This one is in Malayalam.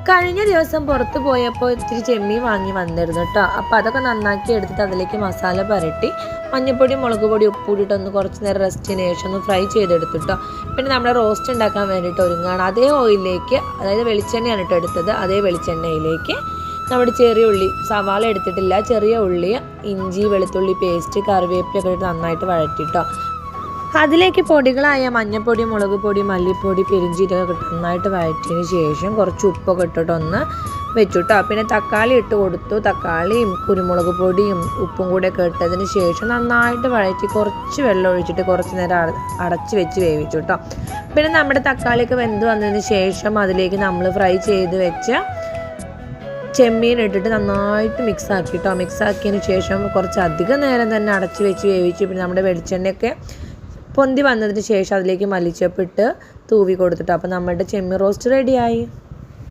കഴിഞ്ഞ ദിവസം പുറത്ത് പോയപ്പോൾ ഇത്തിരി ചെമ്മീൻ വാങ്ങി വന്നിരുന്നു കേട്ടോ. അപ്പോൾ അതൊക്കെ നന്നാക്കി എടുത്തിട്ട് അതിലേക്ക് മസാല പുരട്ടി മഞ്ഞൾപ്പൊടി മുളക് പൊടി ഉപ്പിട്ടിട്ട് ഒന്ന് കുറച്ച് നേരം റെസ്റ്റിന് ശേഷം ഒന്ന് ഫ്രൈ ചെയ്തെടുത്തു കേട്ടോ. പിന്നെ നമ്മുടെ റോസ്റ്റ് ഉണ്ടാക്കാൻ വേണ്ടിയിട്ട് ഒരുങ്ങുകയാണ്. അതേ ഓയിലിലേക്ക്, അതായത് വെളിച്ചെണ്ണയാണ് കേട്ടോ എടുത്തത്, അതേ വെളിച്ചെണ്ണയിലേക്ക് നമ്മുടെ ചെറിയ ഉള്ളി, സവാള എടുത്തിട്ടില്ല, ചെറിയ ഉള്ളി, ഇഞ്ചി വെളുത്തുള്ളി പേസ്റ്റ്, കറിവേപ്പിലൊക്കെ ഇട്ട് നന്നായിട്ട് വഴറ്റിട്ടോ. അതിലേക്ക് പൊടികളായ മഞ്ഞൾപ്പൊടി മുളക് പൊടി മല്ലിപ്പൊടി പെരിഞ്ചീരകമൊക്കെ ഇട്ട് നന്നായിട്ട് വഴറ്റിയതിന് ശേഷം കുറച്ച് ഉപ്പൊക്കെ ഇട്ടിട്ട് ഒന്ന് വെച്ചു കേട്ടോ. പിന്നെ തക്കാളി ഇട്ട് കൊടുത്തു. തക്കാളിയും കുരുമുളക് പൊടിയും ഉപ്പും കൂടെ ഒക്കെ ഇട്ടതിന് ശേഷം നന്നായിട്ട് വഴറ്റി കുറച്ച് വെള്ളം ഒഴിച്ചിട്ട് കുറച്ച് നേരം അടച്ച് വെച്ച് വേവിച്ചു കേട്ടോ. പിന്നെ നമ്മുടെ തക്കാളിയൊക്കെ വെന്ത് വന്നതിന് ശേഷം അതിലേക്ക് നമ്മൾ ഫ്രൈ ചെയ്ത് വെച്ച ചെമ്മീൻ ഇട്ടിട്ട് നന്നായിട്ട് മിക്സ് ആക്കി കേട്ടോ. മിക്സ് ആക്കിയതിന് ശേഷം കുറച്ച് അധികം നേരം തന്നെ അടച്ച് വെച്ച് വേവിച്ചു. പിന്നെ നമ്മുടെ വെളിച്ചെണ്ണയൊക്കെ പൊന്തി വന്നതിന് ശേഷം അതിലേക്ക് മല്ലിച്ചപ്പിട്ട് തൂവി കൊടുത്തിട്ട് അപ്പോൾ നമ്മുടെ ചെമ്മീൻ റോസ്റ്റ് റെഡിയായി.